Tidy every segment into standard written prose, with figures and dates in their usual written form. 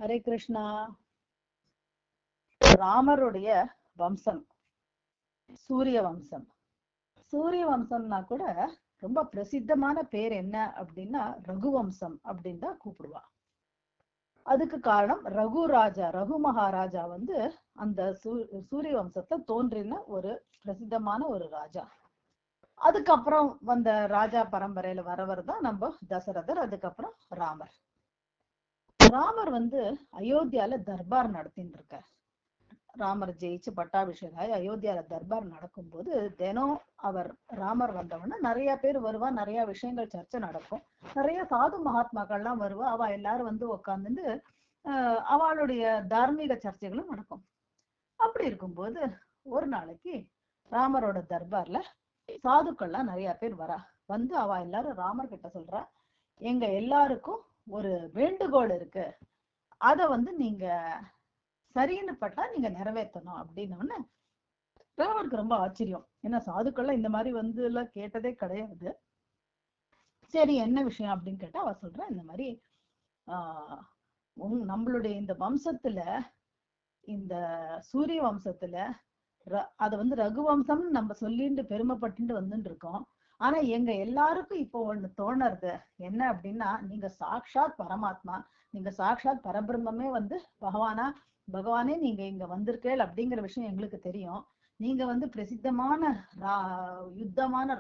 ஹரே கிருஷ்ணா. ராமருடைய வம்சம் சூரிய வம்சம். சூரிய வம்சம்னா கூட ரொம்ப பிரசித்தமான பேர் என்ன அப்படின்னா ரகுவம்சம் அப்படின்னு தான் கூப்பிடுவா. அதுக்கு காரணம் ரகு மகாராஜா வந்து அந்த சூரிய வம்சத்தை தோன்றின ஒரு பிரசித்தமான ஒரு ராஜா. அதுக்கப்புறம் வந்த ராஜா பரம்பரையில வரவர் தான் நம்ம தசரதர், அதுக்கப்புறம் ராமர். ராமர் வந்து அயோத்தியால தர்பார் நடத்தின்னு இருக்கார். ராமர் ஜெயிச்சு பட்டாபிஷேகம் அயோத்தியால தர்பார் நடக்கும்போது தினம் ராமர் வந்தவொடனே நிறைய பேர் வருவா, நிறைய விஷயங்கள் சர்ச்சை நடக்கும். நிறைய சாது மகாத்மாக்கள்லாம் வருவா, அவ எல்லாரும் வந்து உக்காந்துட்டு அவளுடைய தார்மீக சர்ச்சைகளும் நடக்கும். அப்படி இருக்கும்போது ஒரு நாளைக்கு ராமரோட தர்பார்ல சாதுக்கள்லாம் நிறைய பேர் வரா. வந்து அவ எல்லாரும் ராமர் கிட்ட சொல்றா, எங்க எல்லாருக்கும் ஒரு வேண்டுகோள் இருக்கு, அத வந்து நீங்க சரின்னு பட்டா நீங்க நிறைவேற்றணும் அப்படின்னு. ராமருக்கு ரொம்ப ஆச்சரியம், ஏன்னா சாதுக்கள்லாம் இந்த மாதிரி வந்து எல்லாம் கேட்டதே கிடையாது. சரி என்ன விஷயம் அப்படின்னு கேட்டா அவ சொல்ற, இந்த மாதிரி நம்மளுடைய இந்த வம்சத்துல, இந்த சூரிய வம்சத்துல அத வந்து ரகுவம்சம்னு நம்ம சொல்லிட்டு பெருமைப்பட்டு வந்துட்டு இருக்கோம். ஆனா எங்க எல்லாருக்கும் இப்போ ஒண்ணு தோணுறது என்ன அப்படின்னா, நீங்க சாக்ஷாத் பரமாத்மா, நீங்க சாக்ஷாத் பரபிரம்மே வந்து பகவானே நீங்க இங்க வந்திருக்கேள் அப்படிங்கிற விஷயம் எங்களுக்கு தெரியும். நீங்க வந்து பிரசித்தமான யுத்தமான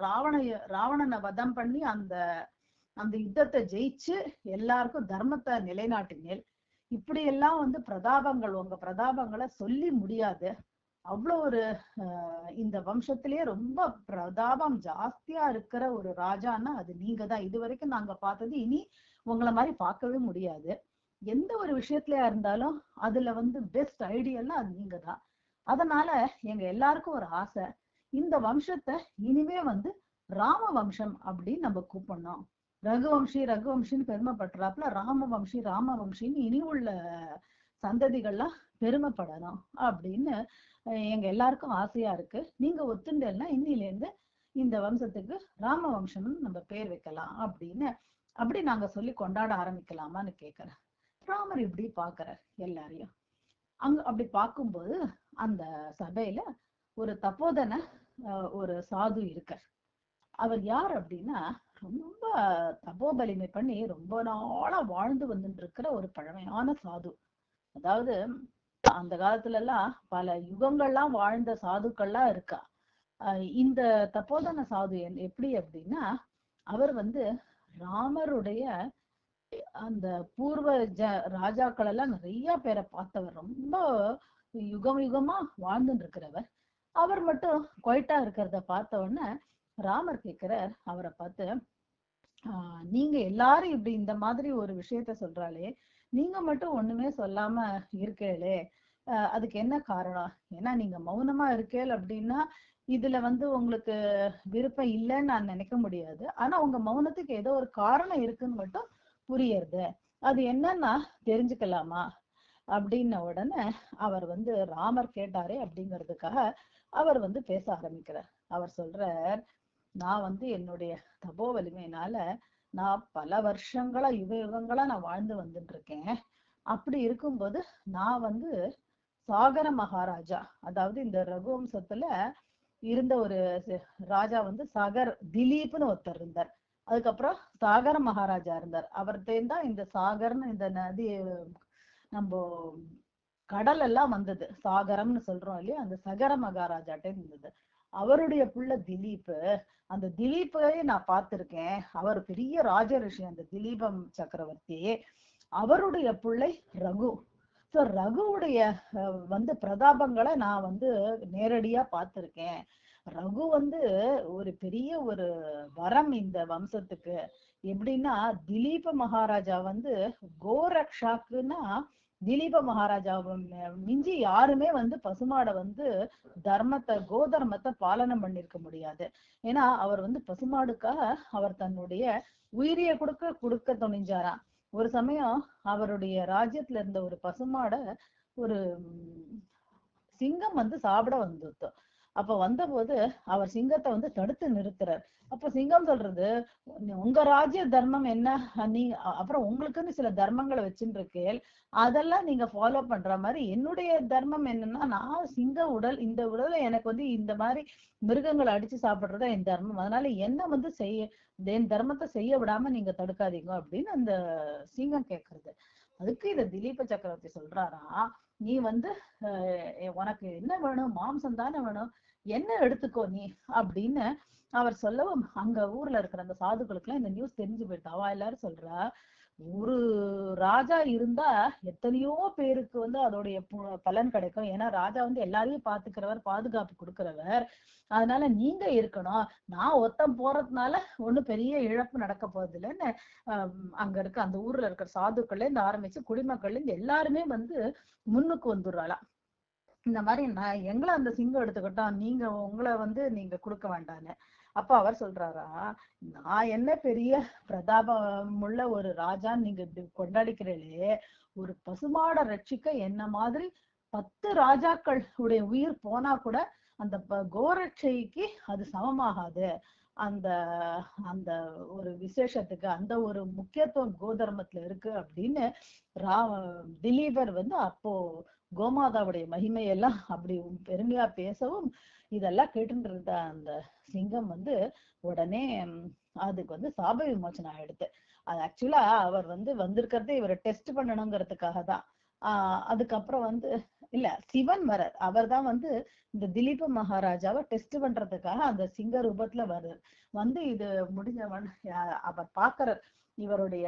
ராவணனை வதம் பண்ணி அந்த யுத்தத்தை ஜெயிச்சு எல்லாருக்கும் தர்மத்தை நிலைநாட்டினேள். இப்படி எல்லாம் வந்து பிரதாபங்கள், உங்க பிரதாபங்களை சொல்லி முடியாது. அவ்வளோ ஒரு இந்த வம்சத்திலேயே ரொம்ப பிரதாபம் ஜாஸ்தியா இருக்கிற ஒரு ராஜான்னா அது நீங்க தான். இது வரைக்கும் நாங்க பார்த்தது, இனி உங்களை மாதிரி பார்க்கவே முடியாது. எந்த ஒரு விஷயத்துலயா இருந்தாலும் அதுல வந்து பெஸ்ட் ஐடியல்னா அது நீங்க தான். அதனால எங்க எல்லாருக்கும் ஒரு ஆசை, இந்த வம்சத்தை இனிமே வந்து ராம வம்சம் அப்படின்னு நம்ம கூப்பிடணும். ரகுவம்சின்னு பெருமைப்பட்டுறாப்புல ராம வம்சின்னு இனி உள்ள சந்ததிகள்லாம் பெருமைப்படணும் அப்படின்னு எங்க எல்லாருக்கும் ஆசையா இருக்கு. நீங்க ஒத்துண்டேன்னா இன்னில இருந்து இந்த வம்சத்துக்கு ராம வம்சம்னு நம்ம பேர் வைக்கலாம் அப்படின்னு அப்படி நாங்க சொல்லி கொண்டாட ஆரம்பிக்கலாமான்னு கேக்குறேன். ராமர் இப்படி பாக்குறார் எல்லாரையும். அப்படி பார்க்கும்போது அந்த சபையில ஒரு தபோதன ஒரு சாது இருக்கார். அவர் யார் அப்படின்னா, ரொம்ப தபோபலிமை பண்ணி ரொம்ப நாளா வாழ்ந்து வந்துட்டு இருக்கிற ஒரு பழமையான சாது. அதாவது அந்த காலத்துல எல்லாம் பல யுகங்கள்லாம் வாழ்ந்த சாதுக்கள்லாம் இருக்கா. இந்த தபோதன சாது எப்படி அப்படின்னா, அவர் வந்து ராமருடைய அந்த பூர்வ ராஜாக்கள் எல்லாம் நிறைய பேரை பார்த்தவர், ரொம்ப யுகமா வாழ்ந்துட்டு இருக்கிறவர். அவர் மட்டும் குவைட்டா இருக்கிறத பார்த்த உடனே ராமர் கேட்கிறார் அவரை பார்த்து, நீங்க எல்லாரும் இப்படி இந்த மாதிரி ஒரு விஷயத்த சொல்றாளே, நீங்க மட்டும் ஒண்ணுமே சொல்லாம இருக்கேளே, அதுக்கு என்ன காரணம்? ஏன்னா நீங்க மௌனமா இருக்கேள் அப்படின்னா இதுல வந்து உங்களுக்கு விருப்பம் இல்லைன்னு நான் நினைக்க முடியாது. ஆனா உங்க மௌனத்துக்கு ஏதோ ஒரு காரணம் இருக்குன்னு மட்டும் புரியுறது. அது என்னன்னா தெரிஞ்சுக்கலாமா அப்படின்ன உடனே அவர் வந்து ராமர் கேட்டாரே அப்படிங்கிறதுக்காக அவர் வந்து பேச ஆரம்பிக்கிறார். அவர் சொல்றார், நான் வந்து என்னுடைய தபோ வலிமையினால நான் பல வருஷங்களா யுகங்களா நான் வாழ்ந்து வந்துட்டு இருக்கேன். அப்படி இருக்கும்போது நான் வந்து சாகர மகாராஜா, அதாவது இந்த ரகுவம்சத்துல இருந்த ஒரு ராஜா வந்து திலீப்னு ஒருத்தர் இருந்தார். அதுக்கப்புறம் சாகர மகாராஜா இருந்தார். அவர்தான் இந்த சாகர்னு இந்த நதி நம்ம கடல் எல்லாம் வந்தது, சாகரம்னு சொல்றோம் இல்லையா, அந்த சகர மகாராஜாட்டே இருந்தது. அவருடைய புள்ள திலீப், அந்த திலீப்பை நான் பார்த்திருக்கேன். அவர் பெரிய ராஜ ரிஷி அந்த திலீபம் சக்கரவர்த்தி. அவருடைய பிள்ளை ரகு. சோ ரகுவுடைய வந்து பிரதாபங்களை நான் வந்து நேரடியா பார்த்திருக்கேன். ரகு வந்து ஒரு பெரிய ஒரு வரம் இந்த வம்சத்துக்கு. எப்படின்னா திலீப மகாராஜா வந்து கோரக்ஷாக்குன்னா திலீப மகாராஜாவை மிஞ்சி யாருமே வந்து பசுமாடை வந்து கோதர்மத்தை பாலனம் பண்ணிருக்க முடியாது. ஏன்னா அவர் வந்து பசுமாடுக்காக அவர் தன்னுடைய உயிரிய கொடுக்க துணிஞ்சாராம். ஒரு சமயம் அவருடைய ராஜ்யத்துல இருந்த ஒரு பசுமாட ஒரு சிங்கம் வந்து சாப்பிட வந்துட்டோம். அப்ப வந்தபோது அவர் சிங்கத்தை வந்து தடுத்து நிறுத்துறார். அப்ப சிங்கம் சொல்றது, உங்க ராஜ்ய தர்மம் என்ன, நீ அப்புறம் உங்களுக்குன்னு சில தர்மங்களை வச்சுட்டு இருக்கேன், அதெல்லாம் நீங்க ஃபாலோ பண்ற மாதிரி என்னுடைய தர்மம் என்னன்னா, நான் சிங்க உடல், இந்த உடலை எனக்கு வந்து இந்த மாதிரி மிருகங்களை அடிச்சு சாப்பிடுறதா என் தர்மம், அதனால என்ன வந்து என் தர்மத்தை செய்ய விடாம நீங்க தடுக்காதீங்க அப்படின்னு அந்த சிங்கம் கேக்குறது. அதுக்கு இந்த திலீப சக்கரவர்த்தி சொல்றாரா, நீ வந்து உனக்கு என்ன வேணும், மாம்சம் தானே வேணும், என்ன எடுத்துக்கோ நீ அப்படின்னு அவர் சொல்லவும், அங்க ஊர்ல இருக்கிற அந்த சாதுக்களுக்கு எல்லாம் இந்த நியூஸ் தெரிஞ்சு போயிட்டு அவ எல்லாரும் சொல்றா, ஒரு ராஜா இருந்தா எத்தனையோ பேருக்கு வந்து அதோடைய பலன் கிடைக்கும். ஏன்னா ராஜா வந்து எல்லாரையும் பாத்துக்கிறவர், பாதுகாப்பு கொடுக்கிறவர். அதனால நீங்க இருக்கணும், நான் ஒருத்தன் போறதுனால ஒண்ணும் பெரிய இழப்பு நடக்க போறது இல்லைன்னு அங்க இருக்க அந்த ஊர்ல இருக்கிற சாதுக்கள்ல இருந்து ஆரம்பிச்சு குடிமக்கள்ல இருந்து எல்லாருமே வந்து முன்னுக்கு வந்துடுறாளாம். இந்த மாதிரி நான் எங்களை அந்த சிங்கம் எடுத்துக்கிட்டோம், நீங்க உங்களை வந்து நீங்க கொடுக்க வேண்டான்னு. அப்ப அவர் சொல்றாரா, நான் என்ன பெரிய பிரதாபமுள்ள ஒரு ராஜான்னு நீங்க இப்படி கொண்டாடிக்கிறீங்களே, ஒரு பசுமாட ரட்சிக்க என்ன மாதிரி 10 ராஜாக்கள் உடைய உயிர் போனா கூட அந்த கோரட்சைக்கு அது சமமாகாது. அந்த அந்த ஒரு விசேஷத்துக்கு அந்த ஒரு முக்கியத்துவம் கோதர்மத்துல இருக்கு அப்படின்னு திலீபர் வந்து அப்போ கோமாதாவுடைய மகிமையெல்லாம் அப்படி பெருமையா பேசவும், இதெல்லாம் கேட்டு இருந்த அந்த சிங்கம் வந்து உடனே அதுக்கு வந்து சாப விமோச்சனம் ஆயிடுது. அது ஆக்சுவலா அவர் வந்து வந்திருக்கிறதே இவரை டெஸ்ட் பண்ணணுங்கிறதுக்காக தான். அதுக்கப்புறம் வந்து இல்ல, சிவன் வரார், அவர் தான் வந்து இந்த திலீப மகாராஜாவை டெஸ்ட் பண்றதுக்காக அந்த சிங்க ரூபத்துல வருது. வந்து இது முடிஞ்சவன் அவர் பாக்குறார், இவருடைய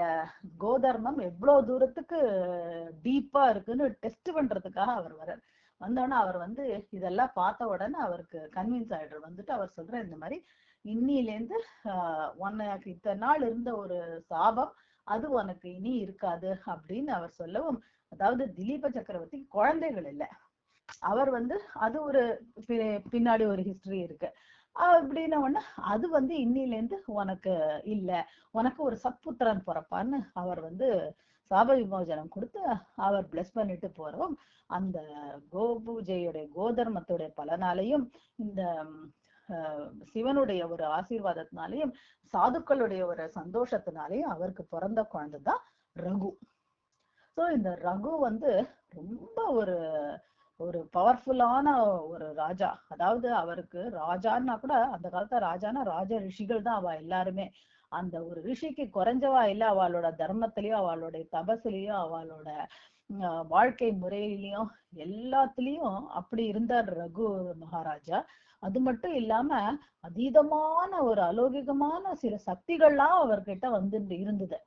கோதர்மம் எவ்வளவு தூரத்துக்கு டீப்பா இருக்குன்னு டெஸ்ட் பண்றதுக்காக அவர் வர்றார். வந்தோடனே அவர் வந்து இதெல்லாம் பார்த்த உடனே அவருக்கு கன்வின்ஸ் ஆயிடுறார். வந்துட்டு அவர் சொல்ற, இந்த மாதிரி இன்னிலேருந்து உனக்கு இத்தனை நாள் இருந்த ஒரு சாபம் அது உனக்கு இனி இருக்காது அப்படின்னு அவர் சொல்லவும், அதாவது திலீப சக்கரவர்த்தி குழந்தைகள் இல்லை, அவர் வந்து அது ஒரு பின்னாடி ஒரு ஹிஸ்டரி இருக்கு அப்படின்ன உடனே அது வந்து இன்னிலேருந்து உனக்கு இல்ல, உனக்கு ஒரு சத்புத்திரன் பிறப்பான்னு அவர் வந்து சாப விமோசனம் கொடுத்து அவர் பிளஸ் பண்ணிட்டு போறோம். அந்த கோபூஜையுடைய கோதர்மத்துடைய பலனாலையும் இந்த சிவனுடைய ஒரு ஆசீர்வாதத்தினாலையும் சாதுக்களுடைய ஒரு சந்தோஷத்தினாலையும் அவருக்கு பிறந்த குழந்தைதான் ரகு. சோ இந்த ரகு வந்து ரொம்ப ஒரு ஒரு பவர்ஃபுல்லான ஒரு ராஜா. அதாவது அவருக்கு ராஜான்னா கூட அந்த காலத்துல ராஜானா ராஜ ரிஷிகள் தான் அவ எல்லாருமே. அந்த ஒரு ரிஷிக்கு குறைஞ்சவா இல்ல, அவளோட தர்மத்திலயும் அவளுடைய தபசுலயும் அவளோட வாழ்க்கை முறையிலையும் எல்லாத்துலயும் அப்படி இருந்தார் ரகு மகாராஜா. அது மட்டும் இல்லாம அதீதமான ஒரு அலௌகிகமான சில சக்திகள்லாம் அவர்கிட்ட வந்து இருந்தது.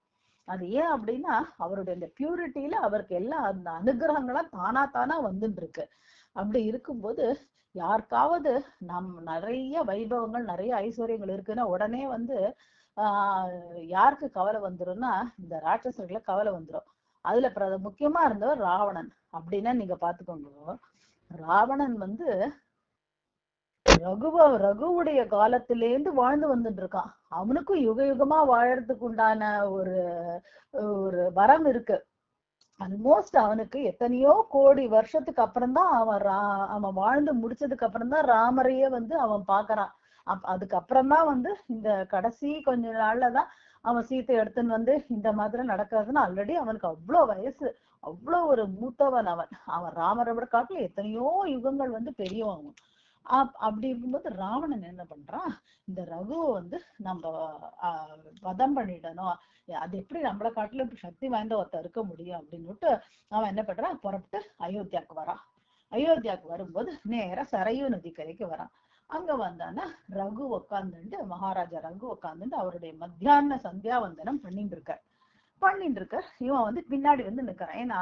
அது ஏன் அப்படின்னா அவருடைய அந்த பியூரிட்டியில அவருக்கு எல்லா அந்த அனுகிரகங்களும் தானா வந்துட்டு இருக்கு. அப்படி இருக்கும்போது யாருக்காவது நிறைய வைபவங்கள் நிறைய ஐஸ்வர்யங்கள் இருக்குன்னா உடனே வந்து யாருக்கு கவலை வந்துரும்னா இந்த ராட்சசர்களை கவலை வந்துரும். அதுல முக்கியமா இருந்தவர் ராவணன். அப்படின்னா நீங்க பாத்துக்கோங்க, ராவணன் வந்து ரகுவுடைய காலத்திலேருந்து வாழ்ந்து வந்துட்டு இருக்கான். அவனுக்கும் யுக யுகமா வாழறதுக்கு உண்டான ஒரு ஒரு வரம் இருக்கு. ஆல்மோஸ்ட் அவனுக்கு எத்தனையோ கோடி வருஷத்துக்கு அப்புறம் தான் அவன் வாழ்ந்து முடிச்சதுக்கு அப்புறம் தான் ராமரையே வந்து அவன் பாக்குறான். அதுக்கப்புறம் தான் வந்து இந்த கடைசி கொஞ்ச நாள்லதான் அவன் சீத்தை எடுத்துன்னு வந்து இந்த மாதிரி நடக்கிறதுன்னு ஆல்ரெடி அவனுக்கு அவ்வளவு வயசு, அவ்வளவு ஒரு மூத்தவன் அவன். அவன் ராமரை விட காட்டுல எத்தனையோ யுகங்கள் வந்து பெரியவன். அப்படி இருக்கும்போது ராவணன் என்ன பண்றான், இந்த ரகுவை வந்து நம்ம வதம் பண்ணிடணும், அது எப்படி நம்மளை காட்டுல சக்தி வாய்ந்த ஒருத்தர் இருக்க முடியும் அப்படின்னுட்டு அவன் என்ன பண்றான், புறப்பட்டு அயோத்தியாவுக்கு வரான். அயோத்தியாவுக்கு வரும்போது நேரா சரையு நதிக்கரைக்கு வரான். அங்க வந்தானா ரகு உக்காந்துட்டு, மகாராஜா ரகு உக்காந்துட்டு அவருடைய மத்தியான சந்தியாவந்தனம் பண்ணிட்டு இருக்க இவன் வந்து பின்னாடி வந்து நிக்கிறான். ஏன்னா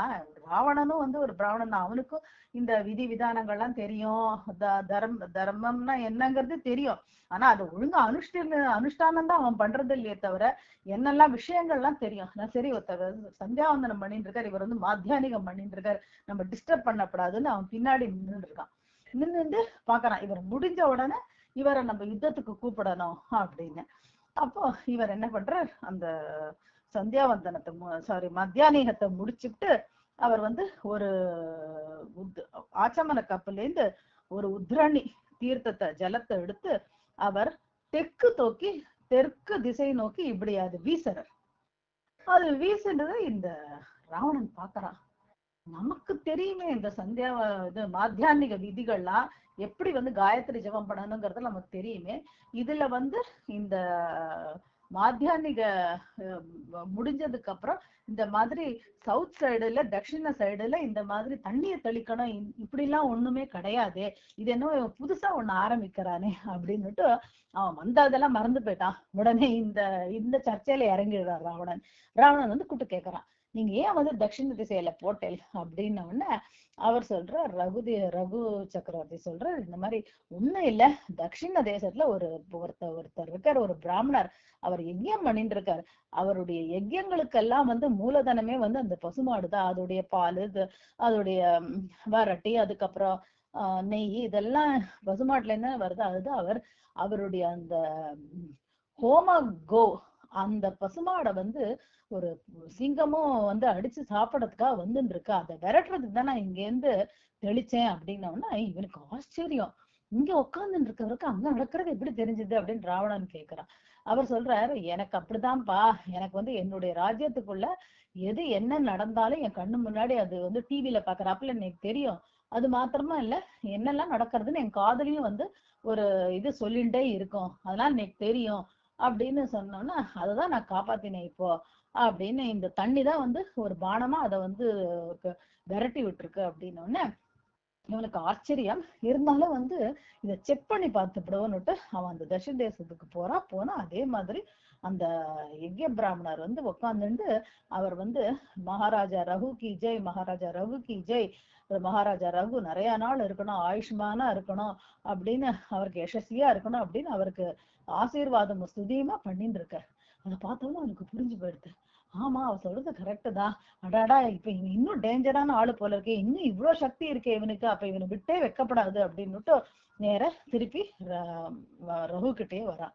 ராவணனும் வந்து ஒரு பிராமணன் தான், அவனுக்கும் இந்த விதி விதானங்கள்லாம் தெரியும், தர்மம்னா என்னங்கிறது தெரியும். ஆனா அது ஒழுங்கா அனுஷ்டானம் தான் அவன் பண்றது இல்லையே தவிர என்னெல்லாம் விஷயங்கள்லாம் தெரியும். சரி ஒருத்தர் சந்தியாவந்தனம் பண்ணிட்டு இருக்காரு, இவர் வந்து மாத்தியானிகம் பண்ணிட்டு இருக்காரு, நம்ம டிஸ்டர்ப் பண்ணக்கூடாதுன்னு அவன் பின்னாடி நின்றுட்டு இருக்கான். நின்றுட்டு பாக்குறான், இவர் முடிஞ்ச உடனே இவரை நம்ம யுத்தத்துக்கு கூப்பிடணும் அப்படின்னு. அப்போ இவர் என்ன பண்றார், அந்த சந்தியாவந்தனத்தை மத்தியானிகத்தை முடிச்சுட்டு அவர் வந்து ஒரு ஆச்சமன கப்பல்ல இருந்து ஒரு உத்ரணி தீர்த்தத்தை ஜலத்தை எடுத்து அவர் தெற்கு திசை நோக்கி இப்படி அது வீசுறார். அது வீசுனதை இந்த ராவணன் பாக்குறான். நமக்கு தெரியுமே இந்த சந்தியா இது மாத்தியானிக விதிகள்லாம் எப்படி காயத்ரி ஜபம் பண்ணணுங்கிறது நமக்கு தெரியுமே. இதுல இந்த மாத்தியானிக முடிஞ்சதுக்கு அப்புறம் இந்த மாதிரி சவுத் சைடுல தட்சிண சைடுல இந்த மாதிரி தண்ணியை தெளிக்கணும் இப்படி எல்லாம் ஒண்ணுமே கிடையாது. இது என்ன புதுசா ஒண்ணு ஆரம்பிக்கிறானே அப்படின்னுட்டு அவன் அதெல்லாம் மறந்து போயிட்டான். உடனே இந்த சர்ச்சையில இறங்கிடுறான் ராவணன். ராவணன் கூப்பிட்டு கேக்குறான், நீங்க ஏன் தட்சிண திசையில போட்டேல் அப்படின்ன உடனே அவர் சொல்ற ரகு சக்கரவர்த்தி சொல்ற, இந்த மாதிரி ஒண்ணும் இல்ல, தட்சிண தேசத்துல ஒருத்தர் இருக்கார், ஒரு பிராமணர். அவர் யஜ்யம் பண்ணிட்டு இருக்காரு. அவருடைய யஜ்யங்களுக்கெல்லாம் மூலதனமே அந்த பசுமாடுதான். அதோடைய பால், அதோடைய வரட்டி, அதுக்கப்புறம் நெய், இதெல்லாம் பசுமாட்டுல என்ன வருது. அதுதான் அவருடைய அந்த ஹோம கோ, அந்த பசுமாடை ஒரு சிங்கமும் அடிச்சு சாப்பிடறதுக்காக வந்துட்டு இருக்கா. அதை விரட்டுறதுக்கு தான் நான் இங்க இருந்து தெளிச்சேன் அப்படின்னோம்னா இவனுக்கு ஆச்சரியம். இங்க உட்கார்ந்துட்டு இருக்கவருக்கு அங்க நடக்கிறது எப்படி தெரிஞ்சது அப்படின்னு ராவணன் கேக்குறான். அவர் சொல்றாரு, எனக்கு அப்படிதான்ப்பா, எனக்கு என்னுடைய ராஜ்யத்துக்குள்ள எது என்ன நடந்தாலும் என் கண்ணு முன்னாடி அது டிவில பாக்குறாப்புல எனக்கு தெரியும். அது மாத்திரமா இல்ல, என்னெல்லாம் நடக்கிறதுன்னு என் காதலையும் ஒரு இது சொல்லிட்டே இருக்கும், அதெல்லாம் எனக்கு தெரியும் அப்படின்னு சொன்னோன்னா அததான் நான் காப்பாத்தினேன் இப்போ அப்படின்னு. இந்த தண்ணி தான் ஒரு பானமா அதை விரட்டி விட்டுருக்கு அப்படின்னோடனே இவனுக்கு ஆச்சரியம். இருந்தாலும் இதை செக் பண்ணி பார்த்துப்படுவோன்னுட்டு அவன் அந்த தட்சிண தேசத்துக்கு போனா அதே மாதிரி அந்த யஜ்ய பிராமணர் உட்காந்துட்டு அவர் மகாராஜா ரகு கி ஜெய், மகாராஜா ரகு கி ஜெய், மகாராஜா ரகு நிறைய நாள் இருக்கணும், ஆயுஷ்மானா இருக்கணும் அப்படின்னு, அவருக்கு யசஸ்வியா இருக்கணும் அப்படின்னு அவருக்கு ஆசீர்வாதம் ஸ்துதியுமா பண்ணிட்டு இருக்காரு. அதை பார்த்தோம்னா அவனுக்கு புரிஞ்சு போயிடுது. ஆமா, அவ சொல்றது கரெக்டு தான். அடாடா, இப்ப இவன் இன்னும் டேஞ்சரான ஆளு போல இருக்கே, இன்னும் இவ்வளவு சக்தி இருக்கே இவனுக்கு, அப்ப இவனை விட்டே வைக்கப்படாது அப்படின்னுட்டு நேர திருப்பி ரகு கிட்டே வரான்.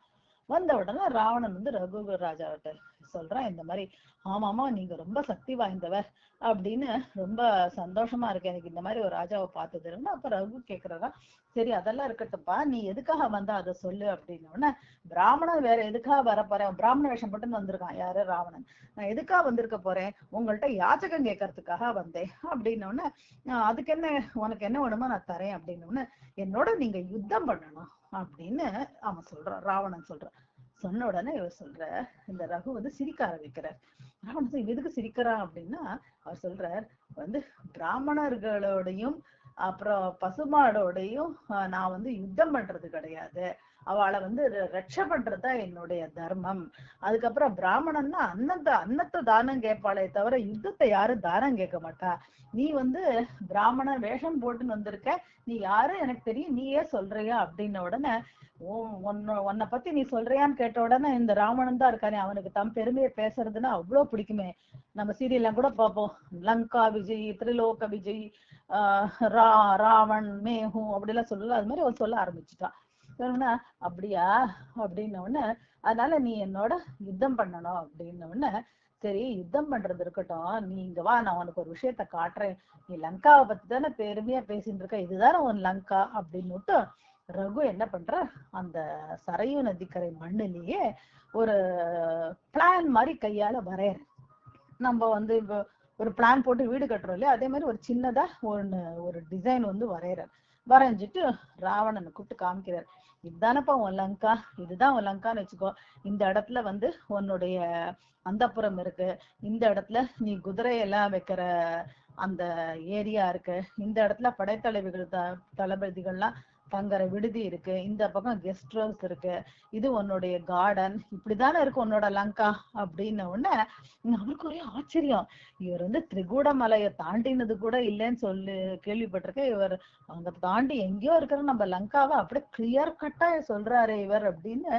வந்த உடனே ராவணன் ரகு ராஜாவிட்ட சொல்றான், இந்த மாதிரி ஆமாமா நீங்க ரொம்ப சக்தி வாய்ந்தவர் அப்படின்னு, ரொம்ப சந்தோஷமா இருக்கு எனக்கு இந்த மாதிரி ஒரு ராஜாவை பார்த்ததுன்னு. அப்ப ரகு கேக்குறதா, சரி அதெல்லாம் இருக்கட்டும்ப்பா, நீ எதுக்காக வந்தா அதை சொல்லு அப்படின்னோடனே, பிராமணன் வேற எதுக்காக வர போறேன், பிராமண வேஷம் போட்டு வந்திருக்கான் யாரு, ராவணன். நான் எதுக்காக வந்திருக்க போறேன், உங்கள்கிட்ட யாச்சகம் கேட்கறதுக்காக வந்தேன் அப்படின்னோடனே, அதுக்கு என்ன, உனக்கு என்ன வேணுமோ நான் தரேன் அப்படின்னோடனே, என்னோட நீங்க யுத்தம் பண்ணணும் அப்படின்னு அவன் சொல்றான், ராவணன் சொல்றான். சொன்ன உடனே இவர் சொல்ற, இந்த ரகு சிரிக்க ஆரம்பிக்கிறார். ராவணன் எதுக்கு சிரிக்கிறான் அப்படின்னா, அவர் சொல்றார், பிராமணர்களோடையும் அப்புறம் பசுமாடோடையும் நான் யுத்தம் பண்றது கிடையாது, அவளை ரட்ச பண்றதுதான் என்னுடைய தர்மம். அதுக்கப்புறம் பிராமணன்னா அன்னத்தை தானம் கேட்பாளே தவிர யுத்தத்தை யாரும் தானம் கேட்க மாட்டா. நீ பிராமண வேஷம் போட்டுன்னு வந்திருக்க, நீ யாரு எனக்கு தெரியும், நீயே சொல்றியா அப்படின்ன உடனே, உன்னை பத்தி நீ சொல்றியான்னு கேட்ட உடனே இந்த ராவணன் தான் இருக்கானே, அவனுக்கு தம் பெருமையை பேசுறதுன்னா அவ்வளவு பிடிக்குமே. நம்ம சீரியல்லாம் கூட பார்ப்போம், லங்கா விஜய், திரிலோக விஜய், ராவண் மேஹூ அப்படிலாம் சொல்லல, அது மாதிரி அவன் சொல்ல ஆரம்பிச்சுட்டான். அப்படியா அப்படின்ன உடனே, அதனால நீ என்னோட யுத்தம் பண்ணணும் அப்படின்ன உடனே, சரி யுத்தம் பண்றது இருக்கட்டும், நீ இங்க வா, நான் உனக்கு ஒரு விஷயத்த காட்டுறேன். நீ லங்காவை பத்தி தானே பெருமையா பேசிட்டு இருக்க, இதுதானே உன் லங்கா அப்படின்னுட்டு ரகு என்ன பண்ற, அந்த சரையு நதிக்கரை மண்ணிலேயே ஒரு பிளான் மாதிரி கையால வரையற. நம்ம இப்போ ஒரு பிளான் போட்டு வீடு கட்டுறோம் இல்லையா, அதே மாதிரி ஒரு சின்னதா ஒரு டிசைன் வரையறார். வரைஞ்சிட்டு ராவணனை கூப்பிட்டு காமிக்கிறார், இதுதானப்பா உன் லங்கா, இதுதான் உன் லங்கான்னு வச்சுக்கோ. இந்த இடத்துல உன்னுடைய அந்தப்புறம் இருக்கு, இந்த இடத்துல நீ குதிரையெல்லாம் வைக்கிற அந்த ஏரியா இருக்கு, இந்த இடத்துல படைத்தலைவிகள் தளபதிகள்லாம் தங்குற விடுதி இருக்கு, இந்த பக்கம் கெஸ்ட் ஹவுஸ் இருக்கு, இது உன்னுடைய கார்டன், இப்படிதானே இருக்கு உன்னோட லங்கா அப்படின்ன உடனே அவருக்கு ஒரே ஆச்சரியம். இவர் திரிகூடமலையை தாண்டினது கூட இல்லைன்னு சொல்லி கேள்விப்பட்டிருக்கேன், இவர் அங்க தாண்டி எங்கேயோ இருக்கிற நம்ம லங்காவை அப்படியே கிளியர் கட்டா சொல்றாரு இவர் அப்படின்னு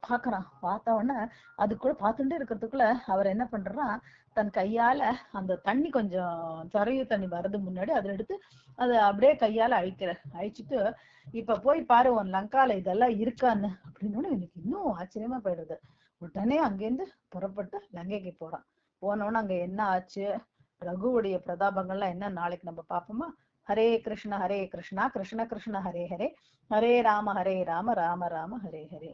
பாக்குறான். பார்த்த உடனே அது கூட பார்த்துட்டே இருக்கிறதுக்குள்ள அவர் என்ன பண்றான், தன் கையால அந்த தண்ணி கொஞ்சம் சரையு தண்ணி வர்றது முன்னாடி அதை எடுத்து அதை அப்படியே கையால அழிச்சிட்டு, இப்ப போய் பாரு உன் லங்கால இதெல்லாம் இருக்கான்னு அப்படின்னு எனக்கு இன்னும் ஆச்சரியமா போயிடுது. உடனே அங்கேருந்து புறப்பட்டு லங்கைக்கு போறான். போனோன்னு அங்க என்ன ஆச்சு, ரகுவுடைய பிரதாபங்கள்லாம் என்ன, நாளைக்கு நம்ம பார்ப்போமா. ஹரே கிருஷ்ண கிருஷ்ண கிருஷ்ண ஹரே ஹரே, ஹரே ராம ராம ராம ஹரே ஹரே.